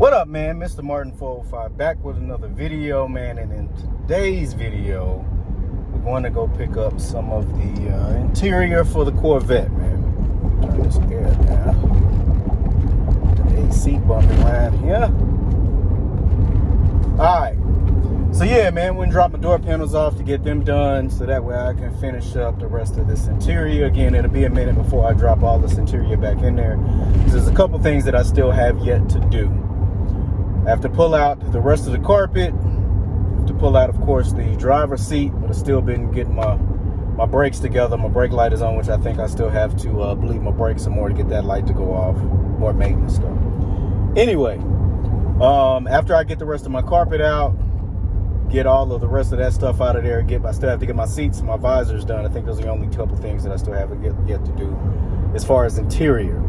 What up, man? Mr. Martin 405 back with another video, man. And in today's video, we're going to go pick up some of the interior for the Corvette, man. Turn this air down. The AC bumping line here. Alright. So yeah, man, we're gonna drop my door panels off to get them done so that way I can finish up the rest of this interior. Again, it'll be a minute before I drop all this interior back in there. There's a couple things that I still have yet to do. I have to pull out the rest of the carpet. I have to pull out, of course, the driver's seat, but I've still been getting my brakes together. My brake light is on, which I think I still have to bleed my brakes some more to get that light to go off. More maintenance stuff. Anyway, after I get the rest of my carpet out, get all of the rest of that stuff out of there, I still have to get my seats and my visors done. I think those are the only couple things that I still have yet to do as far as interior.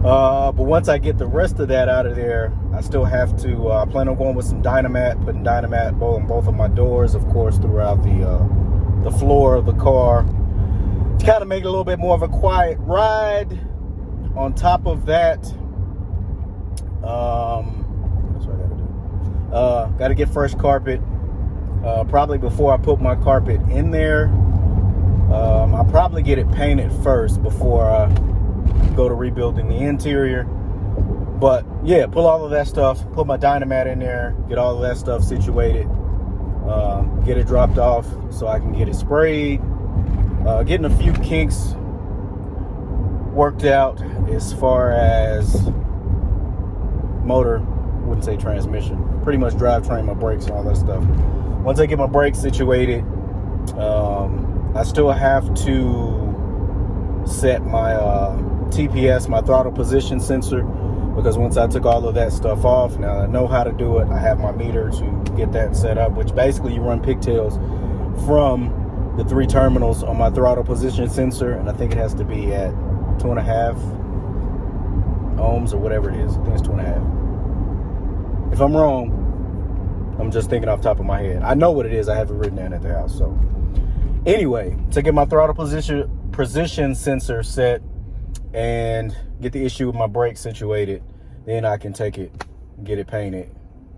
But once I get the rest of that out of there, I still have to, I plan on going with some Dynamat, putting Dynamat on both of my doors, of course, throughout the floor of the car, to kind of make it a little bit more of a quiet ride. On top of that, that's what I gotta do. Gotta get fresh carpet, probably before I put my carpet in there. I'll probably get it painted first before I go to rebuilding the interior. But yeah, pull all of that stuff, put my Dynamat in there, get all of that stuff situated, get it dropped off so I can get it sprayed, getting a few kinks worked out as far as motor, wouldn't say transmission, pretty much drivetrain, my brakes and all that stuff. Once I get my brakes situated, I still have to set my TPS, my throttle position sensor, because once I took all of that stuff off, now I know how to do it. I have my meter to get that set up, which basically you run pigtails from the 3 terminals on my throttle position sensor, and I think it has to be at 2.5 ohms or whatever it is. I think it's 2.5. If I'm wrong, I'm just thinking off the top of my head. I know what it is. I have it written down at the house. So anyway, to get my throttle position sensor set and get the issue with my brakes situated, then I can take it, get it painted,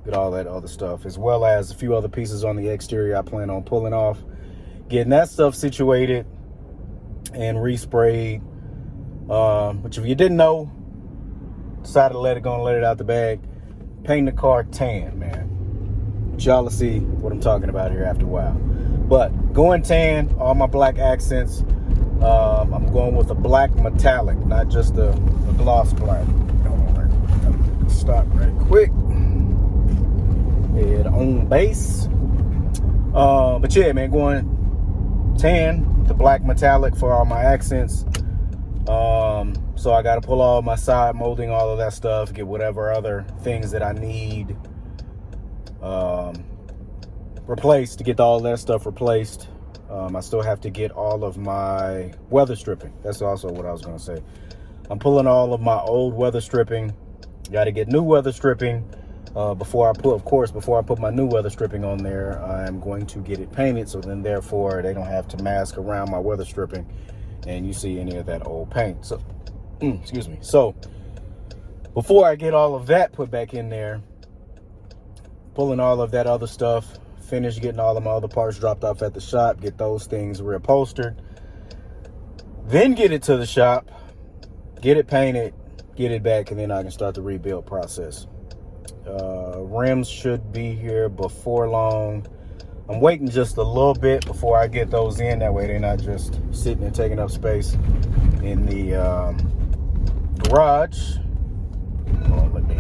get all that other stuff, as well as a few other pieces on the exterior I plan on pulling off, getting that stuff situated and resprayed. Which if you didn't know, decided to let it out the bag, paint the car tan, man. But y'all will see what I'm talking about here after a while. But going tan, all my black accents. I'm going with a black metallic, not just a gloss black. Stop right quick. Head on base. But yeah, man, going tan, the black metallic for all my accents. So I got to pull all my side molding, all of that stuff, get whatever other things that I need replaced, to get all that stuff replaced. I still have to get all of my weather stripping. That's also what I was going to say. I'm pulling all of my old weather stripping. Got to get new weather stripping. Before I put my new weather stripping on there, I'm going to get it painted. So then therefore they don't have to mask around my weather stripping and you see any of that old paint. So, excuse me. So before I get all of that put back in there, pulling all of that other stuff, finish getting all of my other parts dropped off at the shop, get those things reupholstered, then get it to the shop, get it painted, get it back, and then I can start the rebuild process. Rims should be here before long. I'm waiting just a little bit before I get those in, that way they're not just sitting and taking up space in the garage. Oh, let me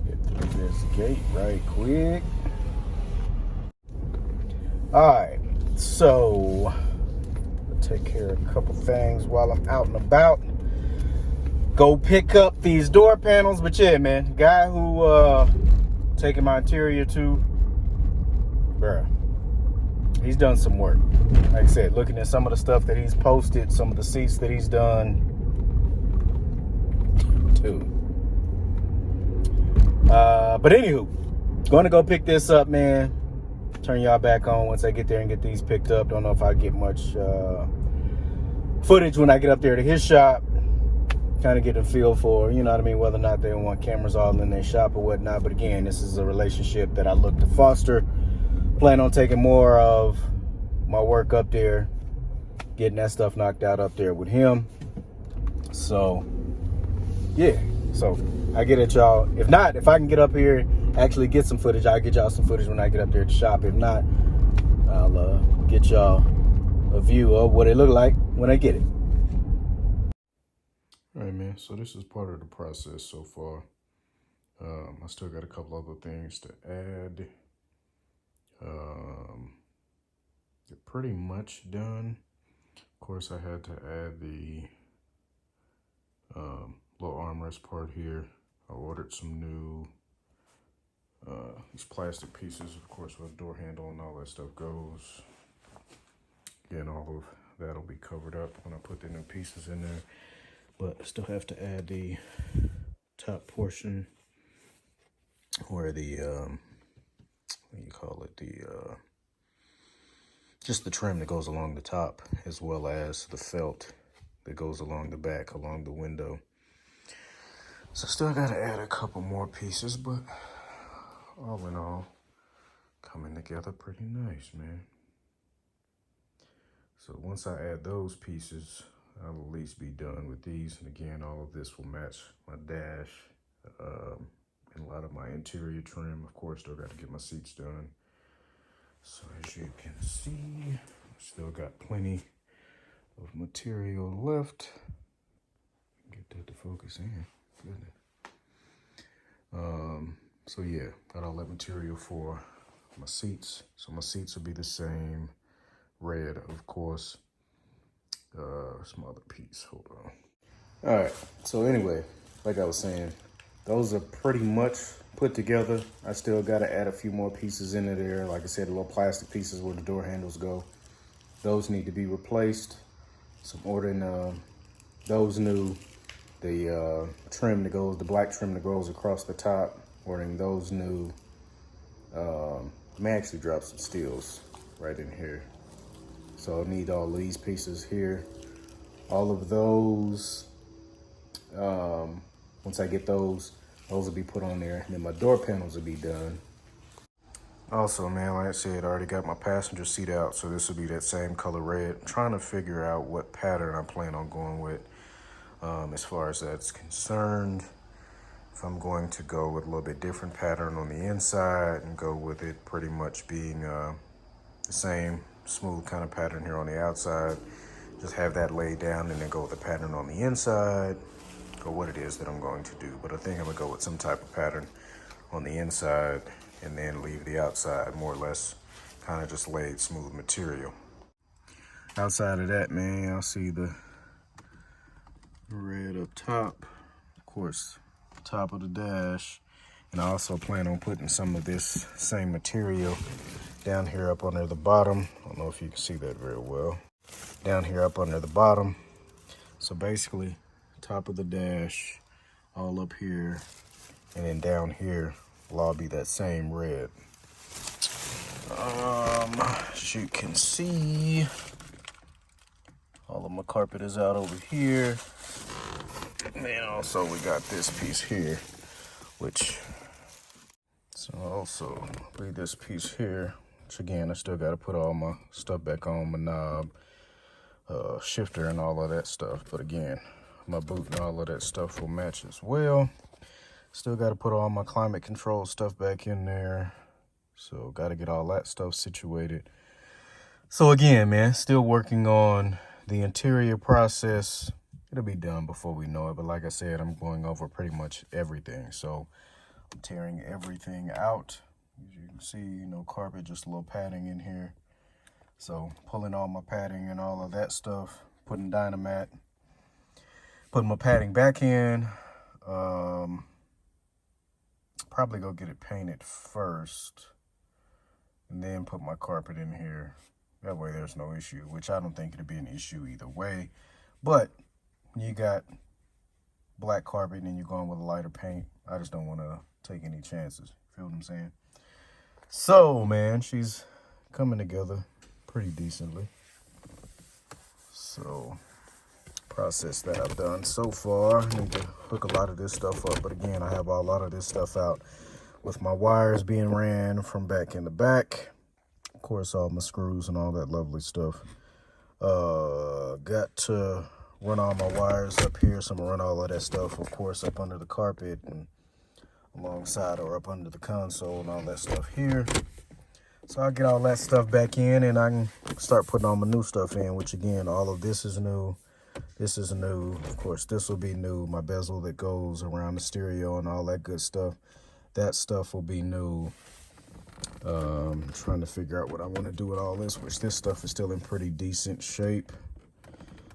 get through this gate right quick. Alright, so I'll take care of a couple things while I'm out and about. Go pick up these door panels. But yeah, man, guy who taking my interior to, bruh, he's done some work. Like I said, looking at some of the stuff that he's posted, some of the seats that he's done too. But anywho, gonna go pick this up, man. Turn y'all back on once I get there and get these picked up. Don't know if I get much footage when I get up there to his shop. kind of get a feel for, you know what I mean, whether or not they want cameras all in their shop or whatnot. But again, this is a relationship that I look to foster. Plan on taking more of my work up there, getting that stuff knocked out up there with him. So yeah, so I get at y'all. If not, if I can get up here, actually get some footage, I'll get y'all some footage when I get up there at the shop. If not, I'll get y'all a view of what it look like when I get it. All right, man, so this is part of the process so far. I still got a couple other things to add. They're pretty much done. Of course, I had to add the little armrest part here. I ordered some new these plastic pieces, of course, where the door handle and all that stuff goes. Again, all of that'll be covered up when I put the new pieces in there. But I still have to add the top portion, where the what do you call it, the just the trim that goes along the top, as well as the felt that goes along the back, along the window. So still got to add a couple more pieces, but all in all, coming together pretty nice, man. So once I add those pieces, I'll at least be done with these. And again, all of this will match my dash and a lot of my interior trim. Of course, still got to get my seats done. So as you can see, still got plenty of material left. Get that to focus in. Goodness. So yeah, got all that material for my seats. So my seats will be the same. Red, of course. Some other piece, hold on. All right, so anyway, like I was saying, those are pretty much put together. I still got to add a few more pieces into there. Like I said, the little plastic pieces where the door handles go. Those need to be replaced. So I'm ordering those new. The trim that goes, the black trim that goes across the top, ordering those new. May actually drop some steels right in here. So I need all these pieces here. All of those, once I get those will be put on there. And then my door panels will be done. Also, man, like I said, I already got my passenger seat out, so this will be that same color red. I'm trying to figure out what pattern I plan on going with. As far as that's concerned, if I'm going to go with a little bit different pattern on the inside and go with it pretty much being the same smooth kind of pattern here on the outside, just have that laid down and then go with the pattern on the inside, or what it is that I'm going to do. But I think I'm gonna go with some type of pattern on the inside and then leave the outside more or less kind of just laid smooth material. Outside of that, man, I'll see the red up top, of course, top of the dash. And I also plan on putting some of this same material down here up under the bottom. I don't know if you can see that very well. Down here up under the bottom. So basically, top of the dash, all up here, and then down here will all be that same red. As you can see, all of my carpet is out over here. And then also we got this piece here, which, so also leave this piece here, which again, I still got to put all my stuff back on, my knob, shifter and all of that stuff. But again, my boot and all of that stuff will match as well. Still got to put all my climate control stuff back in there. So got to get all that stuff situated. So again, man, still working on the interior process. It'll be done before we know it. But like I said, I'm going over pretty much everything. So I'm tearing everything out. As you can see, no carpet, just a little padding in here. So pulling all my padding and all of that stuff, putting Dynamat, putting my padding back in. Probably go get it painted first and then put my carpet in here. That way there's no issue, which I don't think it'll be an issue either way. But you got black carpet and you're going with a lighter paint, I just don't want to take any chances. Feel what I'm saying? So, man, she's coming together pretty decently. So, process that I've done so far. I need to hook a lot of this stuff up, but again, I have a lot of this stuff out with my wires being ran from back in the back. Of course, all my screws and all that lovely stuff. Got to run all my wires up here, so I'm gonna run all of that stuff, of course, up under the carpet and alongside or up under the console and all that stuff here. So I'll get all that stuff back in and I can start putting all my new stuff in, which again, all of this is new. This is new. Of course, this will be new. My bezel that goes around the stereo and all that good stuff. That stuff will be new. Trying to figure out what I want to do with all this, which this stuff is still in pretty decent shape.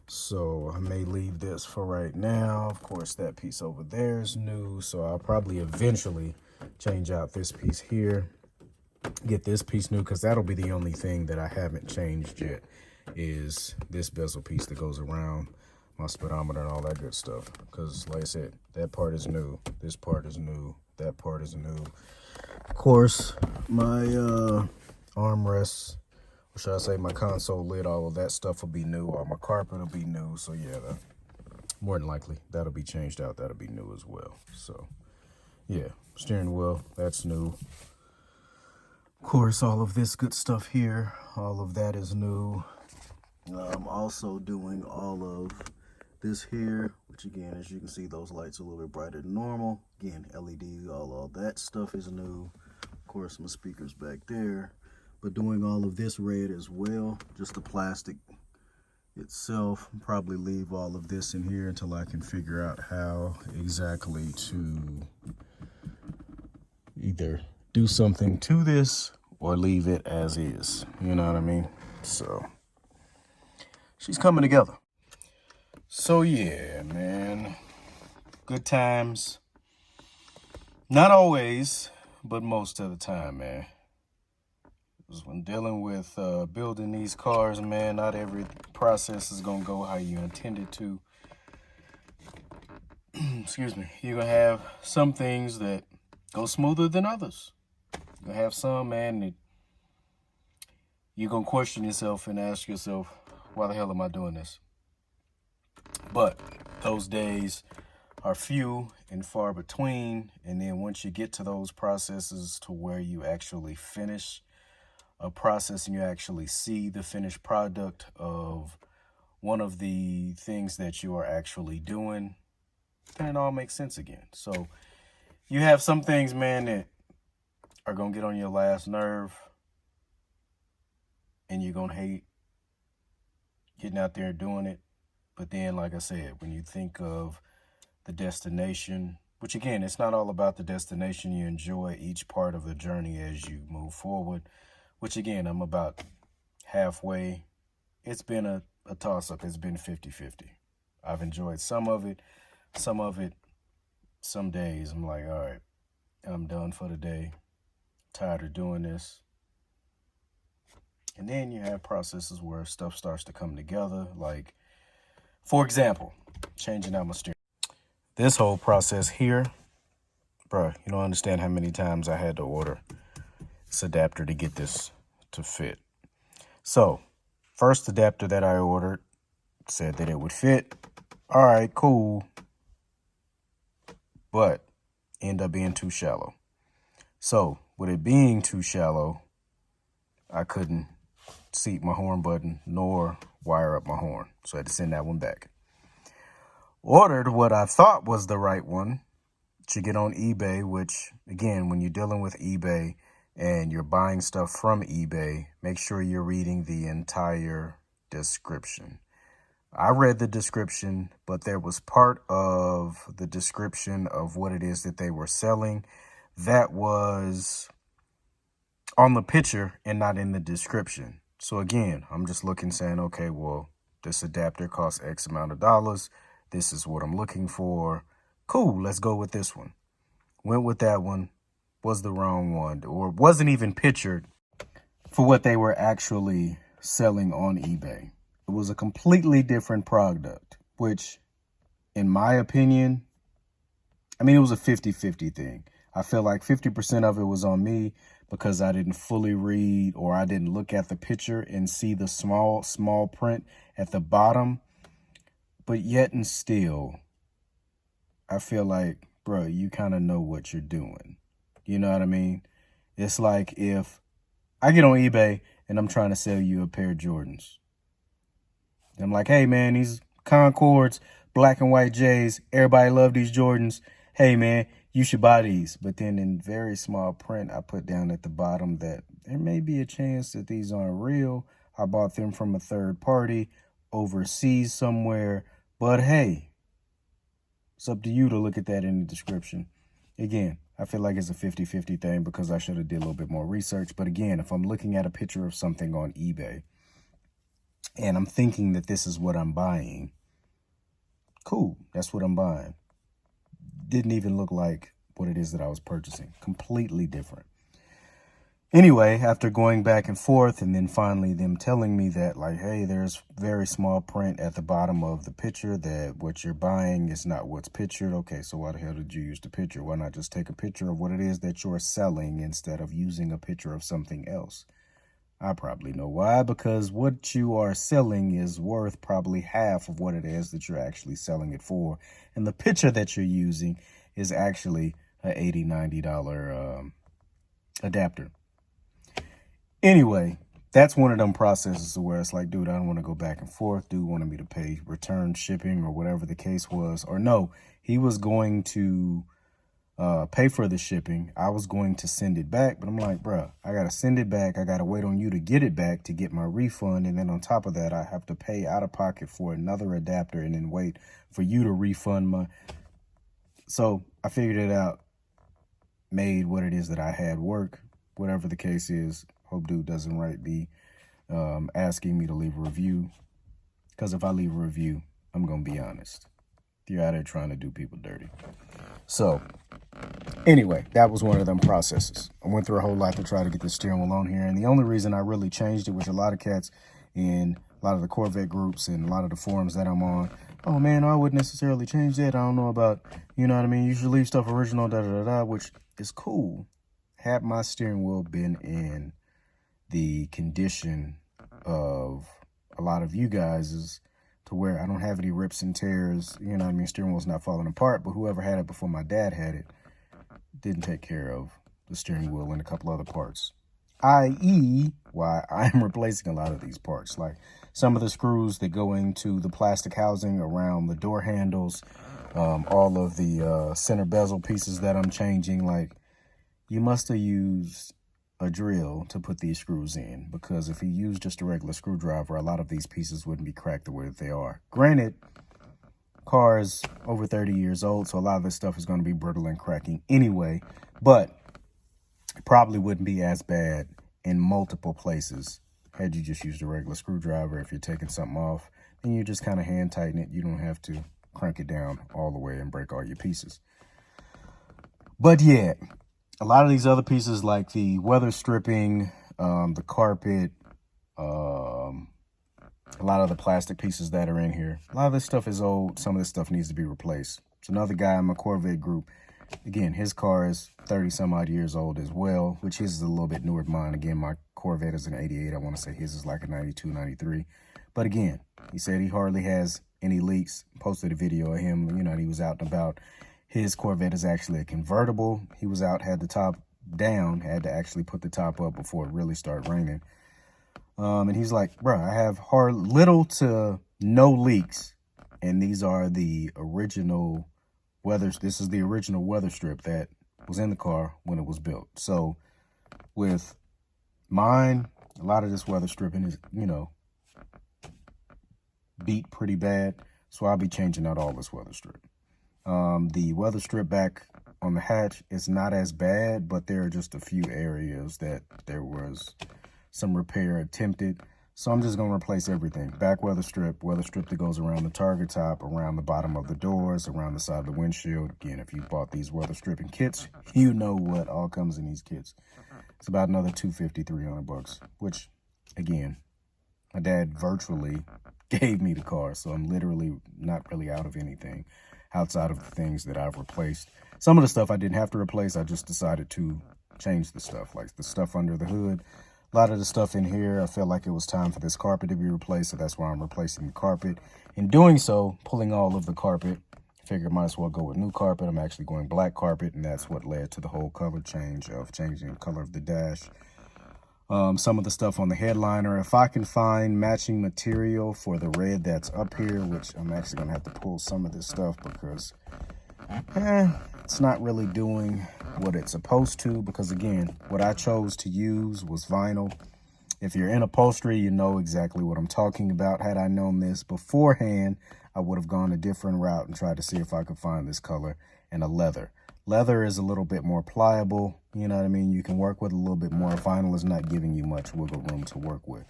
So I may leave this for right now. Of course, that piece over there is new. So I'll probably eventually change out this piece here. Get this piece new, because that'll be the only thing that I haven't changed yet is this bezel piece that goes around my speedometer and all that good stuff. Because like I said, that part is new. This part is new. That part is new. Of course, my armrests, or should I say my console lid, all of that stuff will be new. All my carpet will be new. So yeah, more than likely that'll be changed out. That'll be new as well. So yeah, steering wheel, that's new. Of course, all of this good stuff here, all of that is new. I'm also doing all of this here, which again, as you can see, those lights are a little bit brighter than normal. Again, LED, all that stuff is new. Of course, my speakers back there. But doing all of this red as well, just the plastic itself. Probably leave all of this in here until I can figure out how exactly to either do something to this or leave it as is. You know what I mean? So she's coming together. So yeah, man, good times. Not always, but most of the time, man. Because when dealing with building these cars, man, not every process is gonna go how you intended to. Excuse me. You're gonna have some things that go smoother than others. You're gonna have some, man, that you're gonna question yourself and ask yourself, why the hell am I doing this? But those days are few and far between. And then once you get to those processes to where you actually finish a process and you actually see the finished product of one of the things that you are actually doing, then it all makes sense again. So you have some things, man, that are going to get on your last nerve and you're going to hate getting out there and doing it. But then, like I said, when you think of the destination, which again, it's not all about the destination. You enjoy each part of the journey as you move forward, which again, I'm about halfway. It's been a toss-up. It's been 50-50. I've enjoyed some of it. Some days I'm like, all right, I'm done for the day. Tired of doing this. And then you have processes where stuff starts to come together. Like, for example, changing out my steering. This whole process here, bro, you don't understand how many times I had to order this adapter to get this to fit. So, first adapter that I ordered said that it would fit. All right, cool. But ended up being too shallow. So, with it being too shallow, I couldn't seat my horn button nor wire up my horn. So I had to send that one back. Ordered what I thought was the right one to get on eBay, which, again, when you're dealing with eBay and you're buying stuff from eBay, make sure you're reading the entire description. I read the description, but there was part of the description of what it is that they were selling that was on the picture and not in the description. So again, I'm just looking, saying, okay, well, this adapter costs X amount of dollars. This is what I'm looking for. Cool, let's go with this one. Went with that one, was the wrong one, or wasn't even pictured for what they were actually selling on eBay. It was a completely different product, which, in my opinion, I mean, it was a 50-50 thing. I feel like 50% of it was on me because I didn't fully read, or I didn't look at the picture and see the small print at the bottom But yet and still, I feel like, bro, you kind of know what you're doing. You know what I mean? It's like if I get on eBay and I'm trying to sell you a pair of Jordans. I'm like, hey, man, these Concords, black and white J's, everybody love these Jordans. Hey, man, you should buy these. But then in very small print, I put down at the bottom that there may be a chance that these aren't real. I bought them from a third party overseas somewhere. But hey, it's up to you to look at that in the description. Again, I feel like it's a 50-50 thing because I should have did a little bit more research. But again, if I'm looking at a picture of something on eBay and I'm thinking that this is what I'm buying, cool, that's what I'm buying. Didn't even look like what it is that I was purchasing. Completely different. Anyway, after going back and forth and then finally them telling me that, like, hey, there's very small print at the bottom of the picture that what you're buying is not what's pictured. Okay, so why the hell did you use the picture? Why not just take a picture of what it is that you're selling instead of using a picture of something else? I probably know why, because what you are selling is worth probably half of what it is that you're actually selling it for. And the picture that you're using is actually a $80, $90 adapter. Anyway, that's one of them processes where it's like, dude, I don't want to go back and forth. Dude wanted me to pay return shipping or whatever the case was. Or no, he was going to pay for the shipping. I was going to send it back. But I'm like, bruh, I got to send it back. I got to wait on you to get it back to get my refund. And then on top of that, I have to pay out of pocket for another adapter and then wait for you to refund my. So I figured it out, made what it is that I had work, whatever the case is. Hope dude doesn't write me asking me to leave a review, because if I leave a review, I'm going to be honest. You're out there trying to do people dirty. So anyway, that was one of them processes. I went through a whole lot to try to get the steering wheel on here. And the only reason I really changed it, which a lot of cats in a lot of the Corvette groups and a lot of the forums that I'm on, oh man, I wouldn't necessarily change that. I don't know about, you know what I mean? You should leave stuff original, which is cool. Had my steering wheel been in the condition of a lot of you guys is to where I don't have any rips and tears, you know what I mean? Steering wheel's not falling apart, but whoever had it before my dad had it didn't take care of the steering wheel and a couple other parts, i.e. why I'm replacing a lot of these parts, like some of the screws that go into the plastic housing around the door handles, all of the center bezel pieces that I'm changing. Like, you must have used a drill to put these screws in, because if you use just a regular screwdriver, a lot of these pieces wouldn't be cracked the way that they are. Granted, car is over 30 years old, so a lot of this stuff is going to be brittle and cracking anyway, but it probably wouldn't be as bad in multiple places had you just used a regular screwdriver. If you're taking something off, then you just kind of hand tighten it. You don't have to crank it down all the way and break all your pieces. But yeah, a lot of these other pieces, like the weather stripping, the carpet, a lot of the plastic pieces that are in here, a lot of this stuff is old. Some of this stuff needs to be replaced. It's another guy in my Corvette group. Again, his car is 30 some odd years old as well, which his is a little bit newer than mine. Again, my Corvette is an 88. I want to say his is like a 92, 93. But again, he said he hardly has any leaks. Posted a video of him, you know, he was out and about. His Corvette is actually a convertible. He was out, had the top down, had to actually put the top up before it really started raining. And he's like, bro, I have little to no leaks. And these are the original this is the original weather strip that was in the car when it was built. So with mine, a lot of this weather stripping is, you know, beat pretty bad. So I'll be changing out all this weather strip. The weather strip back on the hatch is not as bad, but there are just a few areas that there was some repair attempted. So I'm just going to replace everything. Back weather strip that goes around the target top, around the bottom of the doors, around the side of the windshield. Again, if you bought these weather stripping kits, you know what all comes in these kits. It's about another $250, $300, which, again, my dad virtually gave me the car, so I'm literally not really out of anything outside of the things that I've replaced. Some of the stuff I didn't have to replace, I just decided to change the stuff, like the stuff under the hood. A lot of the stuff in here, I felt like it was time for this carpet to be replaced, so that's why I'm replacing the carpet. In doing so, pulling all of the carpet, figured might as well go with new carpet. I'm actually going black carpet, and that's what led to the whole color change of changing the color of the dash. Some of the stuff on the headliner, if I can find matching material for the red that's up here, which I'm actually going to have to pull some of this stuff because it's not really doing what it's supposed to, because again, what I chose to use was vinyl. If you're in upholstery, you know exactly what I'm talking about. Had I known this beforehand, I would have gone a different route and tried to see if I could find this color in a leather. Leather is a little bit more pliable, you know what I mean? You can work with a little bit more. Vinyl is not giving you much wiggle room to work with.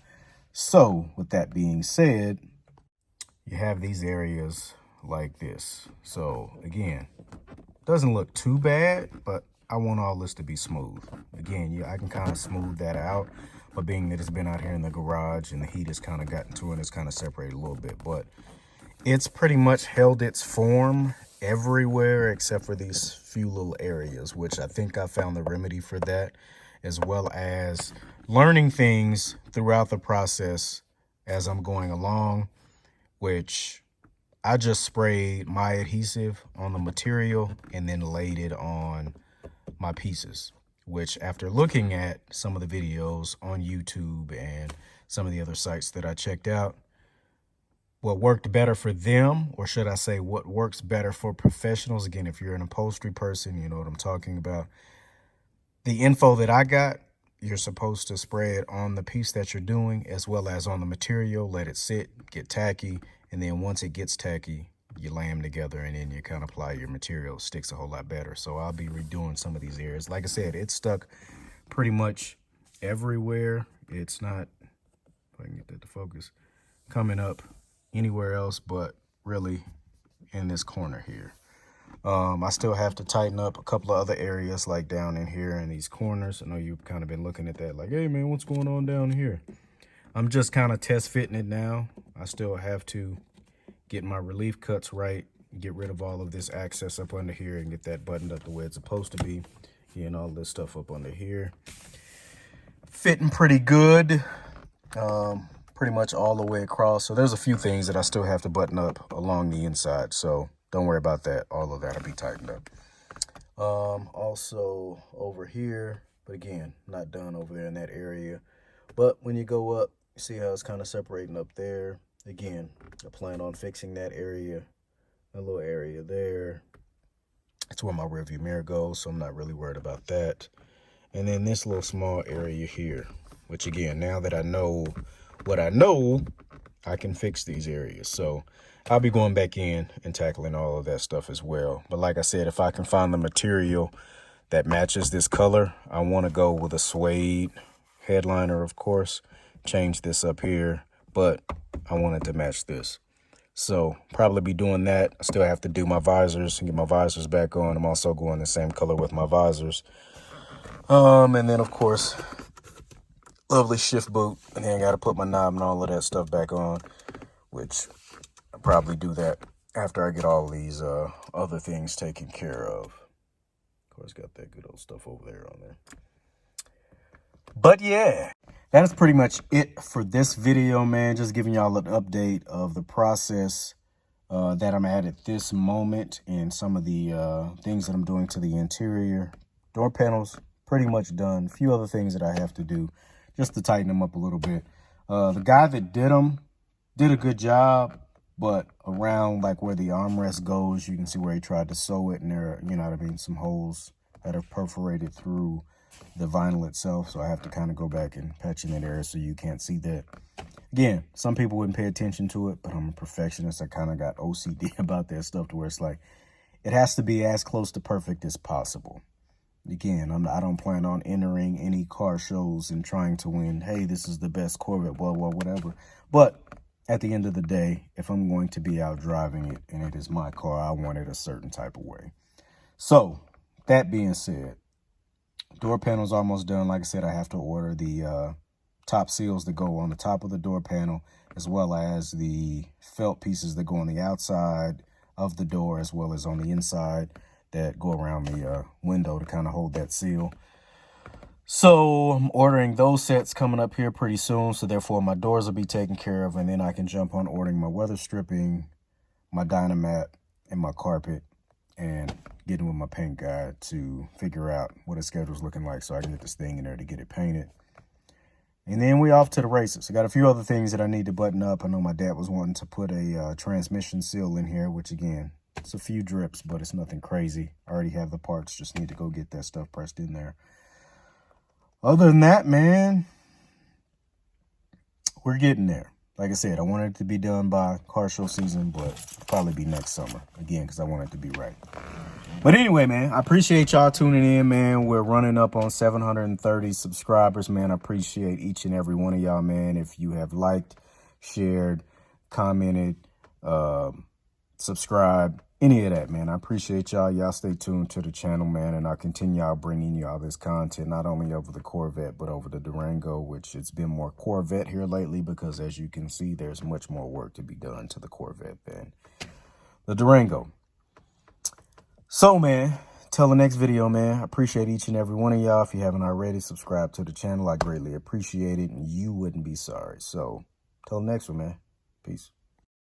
So, with that being said, you have these areas like this. So, again, doesn't look too bad, but I want all this to be smooth. Again, I can kind of smooth that out, but being that it's been out here in the garage and the heat has kind of gotten to it, it's kind of separated a little bit, but it's pretty much held its form everywhere except for these few little areas, which I think I found the remedy for that, as well as learning things throughout the process as I'm going along, which I just sprayed my adhesive on the material and then laid it on my pieces, which after looking at some of the videos on YouTube and some of the other sites that I checked out, what worked better for them, or should I say what works better for professionals, again, if you're an upholstery person, you know what I'm talking about. The info that I got, you're supposed to spray it on the piece that you're doing as well as on the material, let it sit, get tacky, and then once it gets tacky, you lay them together and then you kind of apply your material. It sticks a whole lot better. So I'll be redoing some of these areas. Like I said, it's stuck pretty much everywhere. It's not, if I can get that to focus, coming up anywhere else but really in this corner here. I still have to tighten up a couple of other areas like down in here in these corners. I know you've kind of been looking at that like, hey man, what's going on down here? I'm just kind of test fitting it now. I still have to get my relief cuts right, get rid of all of this access up under here and get that buttoned up the way it's supposed to be. Getting all this stuff up under here. Fitting pretty good. Pretty much all the way across. So there's a few things that I still have to button up along the inside. So don't worry about that. All of that will be tightened up. Also over here, but again, not done over there in that area. But when you go up, you see how it's kind of separating up there. Again, I plan on fixing that area, a little area there. That's where my rearview mirror goes, so I'm not really worried about that. And then this little small area here, which again, now that I know what I know, I can fix these areas. So I'll be going back in and tackling all of that stuff as well. But like I said, if I can find the material that matches this color, I want to go with a suede headliner, of course. Change this up here, but I want it to match this. So probably be doing that. I still have to do my visors and get my visors back on. I'm also going the same color with my visors. And then of course, lovely shift boot, and then I got to put my knob and all of that stuff back on, which I'll probably do that after I get all these other things taken care of. Of course, got that good old stuff over there on there. But yeah, that is pretty much it for this video, man. Just giving y'all an update of the process that I'm at this moment and some of the things that I'm doing to the interior. Door panels, pretty much done. A few other things that I have to do just to tighten them up a little bit. The guy that did them did a good job, but around like where the armrest goes, you can see where he tried to sew it, and there are, you know what I mean, some holes that are perforated through the vinyl itself. So I have to kind of go back and patch in that area so you can't see that. Again, some people wouldn't pay attention to it, but I'm a perfectionist. I kind of got OCD about that stuff to where it's like, it has to be as close to perfect as possible. Again, I don't plan on entering any car shows and trying to win, hey, this is the best Corvette, blah, blah, whatever. But at the end of the day, if I'm going to be out driving it and it is my car, I want it a certain type of way. So, that being said, door panel's almost done. Like I said, I have to order the top seals that go on the top of the door panel, as well as the felt pieces that go on the outside of the door, as well as on the inside that go around the window to kind of hold that seal. So I'm ordering those sets coming up here pretty soon. So therefore my doors will be taken care of. And then I can jump on ordering my weather stripping, my Dynamat, and my carpet. And getting with my paint guy to figure out what his schedule's looking like so I can get this thing in there to get it painted. And then we off to the races. I got a few other things that I need to button up. I know my dad was wanting to put a transmission seal in here, which again, it's a few drips, but it's nothing crazy. I already have the parts, just need to go get that stuff pressed in there. Other than that, man, we're getting there. Like I said, I want it to be done by car show season, but it'll probably be next summer, again, because I want it to be right. But anyway, man, I appreciate y'all tuning in, man. We're running up on 730 subscribers, man. I appreciate each and every one of y'all, man. If you have liked, shared, commented, subscribed, any of that, man, I appreciate y'all. Y'all stay tuned to the channel, man, and I'll continue out bringing y'all this content, not only over the Corvette, but over the Durango, which it's been more Corvette here lately because, as you can see, there's much more work to be done to the Corvette than the Durango. So, man, till the next video, man, I appreciate each and every one of y'all. If you haven't already, subscribe to the channel. I greatly appreciate it, and you wouldn't be sorry. So, till the next one, man. Peace.